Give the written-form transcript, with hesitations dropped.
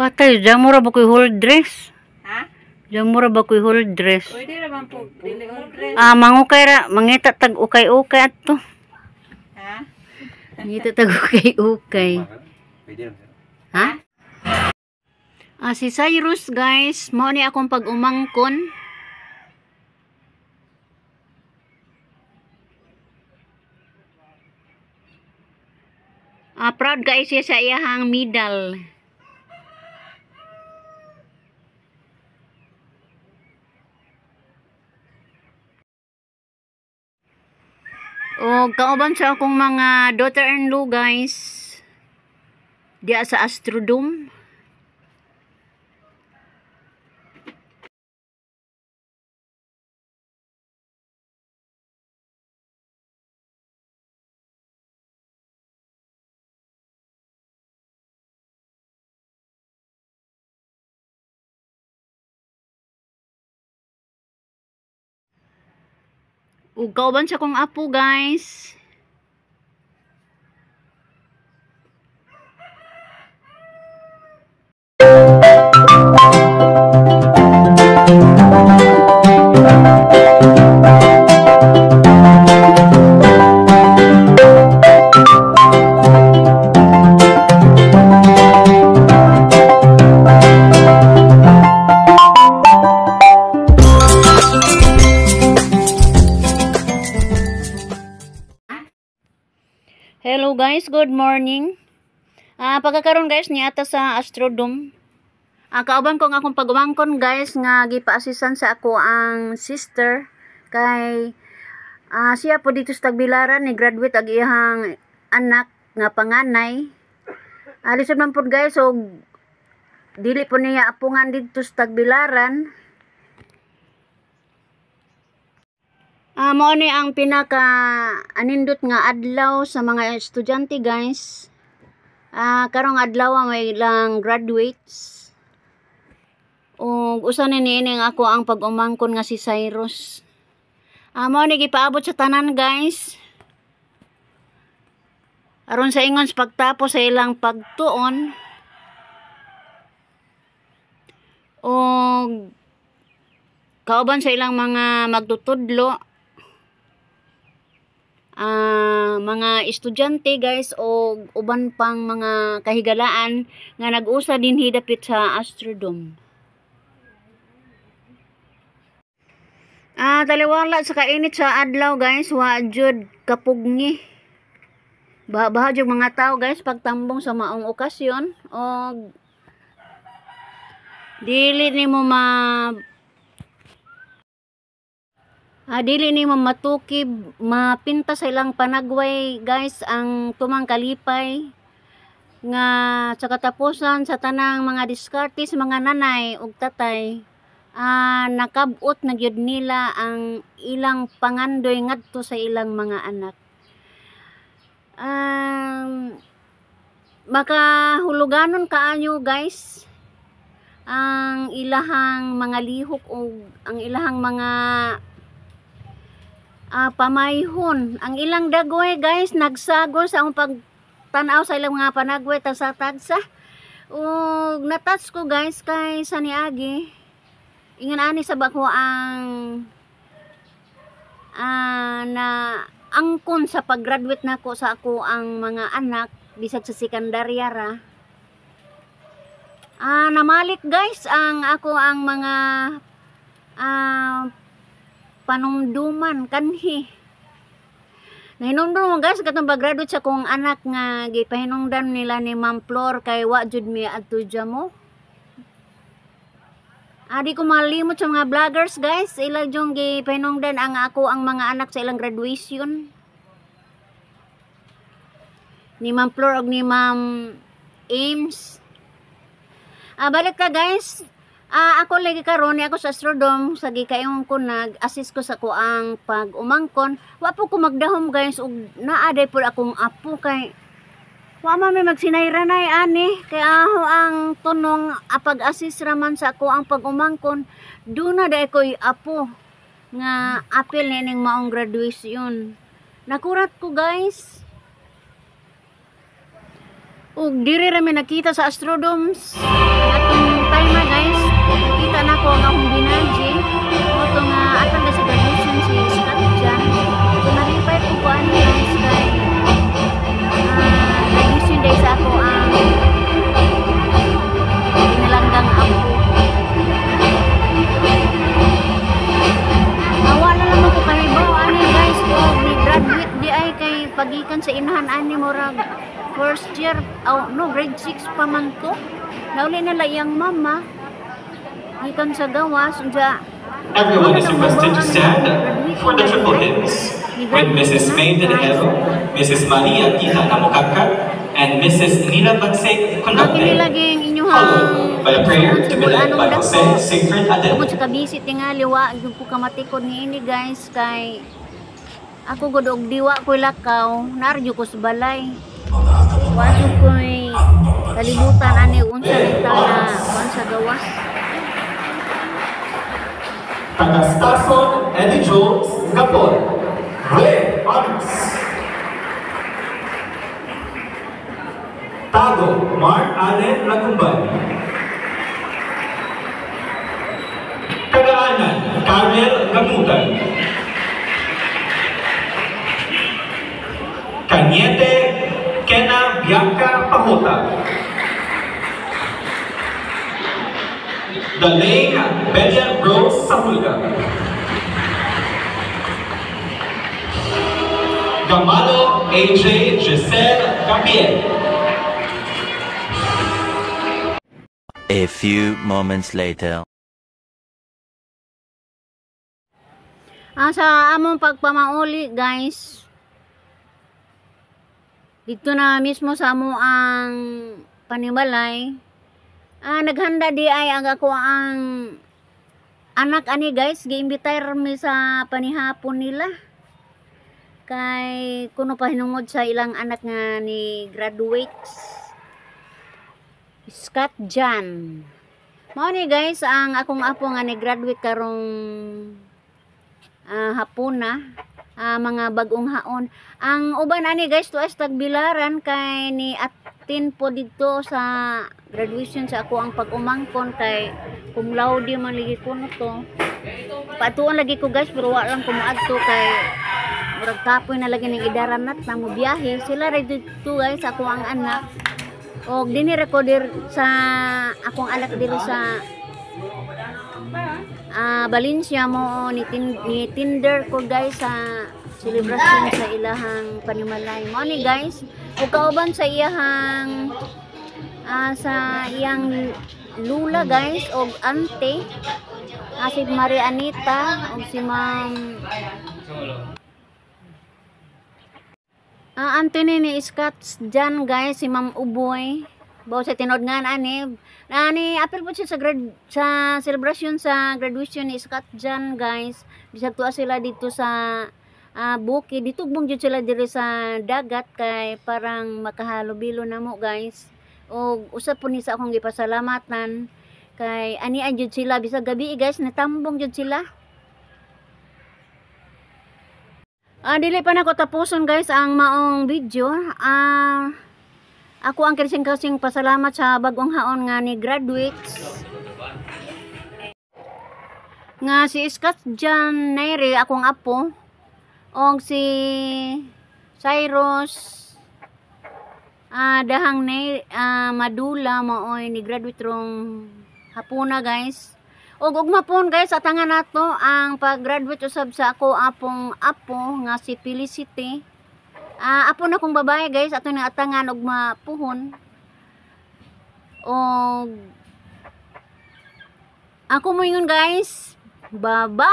Patay, jamura ba ko'y hold dress? Ha? Jamura ba ko'y hold dress? Pwede naman po, dili hold dress. Mangukay ra, mangita tag ukay-ukay ato. Ha? Mangita tag ukay-ukay. Ha? Si Cyrus guys, mao ni akong pag-umangkon. Proud guys siya sa iyahang medal. O kauban sa akong mga daughter-in-law guys diya sa Astrodome. Ug kauban sa akong apo guys. Hello guys, good morning. Pagkakaroon guys niata sa Astrodome. Kauban ko nga akong pagumangkon guys nga gipa-assistan sa ako ang sister kay siya po dito sa Tagbilaran ni graduate ag iyang anak nga panganay. Lisod man po guys, so dili po niya apungan dito sa Tagbilaran. Mao ni ang pinaka anindot nga adlaw sa mga estudyante guys. Karong adlaw may ilang graduates. Ug usa ni niining ako ang pag-umangkon nga si Cyrus. Mao ni gipaabot sa tanan guys. Aron sa ingon sa pagtapos sa ilang pagtuon. Ug kauban sa ilang mga magtutudlo. Mga estudyante guys o uban pang mga kahigalaan nga nag-usa din hidapit sa Astrodome. Taliwala sa kainit sa adlaw guys, wa jud kapugni. Baha jud mga tao guys pagtambong sa maong okasyon o dili nimo dili ni matukib mapinta sa ilang panagway guys ang tumang kalipay nga sa katapusan sa tanang mga diskarte sa mga nanay ug tatay nakabot na gyud nila ang ilang pangandoy ngadto sa ilang mga anak. Makahuluganon kaayo guys ang ilahang mga lihok ug ang ilahang mga pamayhon. Ang ilang dagway guys nagsagol sa akong pagtanaw sa ilang mga panagway tagsa-tagsa. Ug natouch ko guys kay saniagi. Ingon ani sa bako ang na angkon sa pag-graduate nako sa ako ang mga anak bisag sa sekundarya ra. Namalik guys ang ako ang mga panumduman kanhi. Nahinungdan mo guys katong pag-graduate sa kong anak nga gipahinungdan nila ni Ma'am Flor kay wa jud mi adto dya mo. Di ko malimot sa mga vloggers guys, ilang jung gipahinungdan ang ako ang mga anak sa ilang graduation. Ni Ma'am Flor ug ni Ma'am Ames. Balik ka guys. Ako lagi karon ako sa Astrodome sa gikayon ko nag-assist ko sa ko ang pag-umangkon. Wa po ko magdahom guys ug naaday po akong apo kay wa man may magsinayranay ani kay aho ang tunong pag-assist raman sa ko ang pag-umangkon. Duna day koy apo nga apil nining maong graduation. 'yun. Nakurat ko guys. Ug ug diri ra mi nakita sa Astrodoms atong time na guys, nakita na ko ang akong binaji o to nga atang sa graduation si Scott Jan. So nalipay ko po ano guys kay graduation day sa ako ang inalanggang ako. Wala naman ko kahibaw ani guys ko ni graduate di ay kay pagikan sa inahan ani murag first year no grade 6 pa man to. Nauli nila iyang mama gikan sa gawas unsa Everyone is requested to stand for the triple hymns with Mrs. May Denero, Mrs. Maria Tita Namukaka, and Mrs. Nina Bagsay Akin conducted, nilaging inyong followed by a prayer to be led by Jose Sigfrid Tungod Aden. sa kabisit nga liwa gyud ko kamatikod ni ini guys kay ako gud og diwa ko'y lakaw narjo ko sa balay. Wa jud ko'y kalibutan ani unsa nita na kuan sa gawas. Tagastason Eddie Jones Gapon. Red Honors. Tago Mark Allen Lacumban. Kagaanan Carmel Gamutan. Cañete Kena Bianca Pahota. Daling Belian Rose Sapulga. Gamalo AJ Giselle Gabriel. A few moments later. Sa among pagpamauli guys, dito na mismo sa amo ang panibalay. Naghanda di ay ang ako ang anak ani guys, giimbitair mi sa panihapon nila. Kay kuno pa hinungod sa ilang anak nga ni graduates. Scott Jan. Mao ni guys ang akong apo nga ni graduate karong hapon na. Mga bagong haon. Ang uban ani guys tuas tagbilaran kay ni atin po dito sa graduation sa ako ang pag-umangkon kay cum laude man lagi ko no to. Patuon lagi ko guys pero wa lang ko moadto kay murag kapoy na lagi ning idaran nat na mo biyahe. Sila ra dito guys ako ang anak. Og dinhi recorder sa akong anak diri sa Valencia mo ni Tinder ko guys sa celebration sa ilahang panimalay mo ni guys ug kauban sa iyahang sa iyang lula guys og ante si Maria Anita og si Ma'am ante ni Scott Jan guys si Ma'am Uboy bawo sa tinod nga ani apil po siya sa celebration sa graduation ni Scott Jan guys. Bisag tuwa sila dito sa bukid. Dito bong jud sila diri sa dagat kay parang makahalubilo na mo guys. O usap po ni sa akong gipasalamatan kay ani jud sila bisag gabi guys natambong jud sila. Dili pa na ko tapuson guys ang maong video. Ako ang kasing pasalamat sa bagong haon nga ni graduates nga si Scott Jan Nairi akong apo og si Cyrus dahang Madula maoy ni graduate rong hapuna guys og ugmapon guys atangan nato ang pag-graduate usab sa ako apong apo nga si Felicity. Apo na kong babae guys ato na atangan og mapuhon og ako mo yun guys bye bye.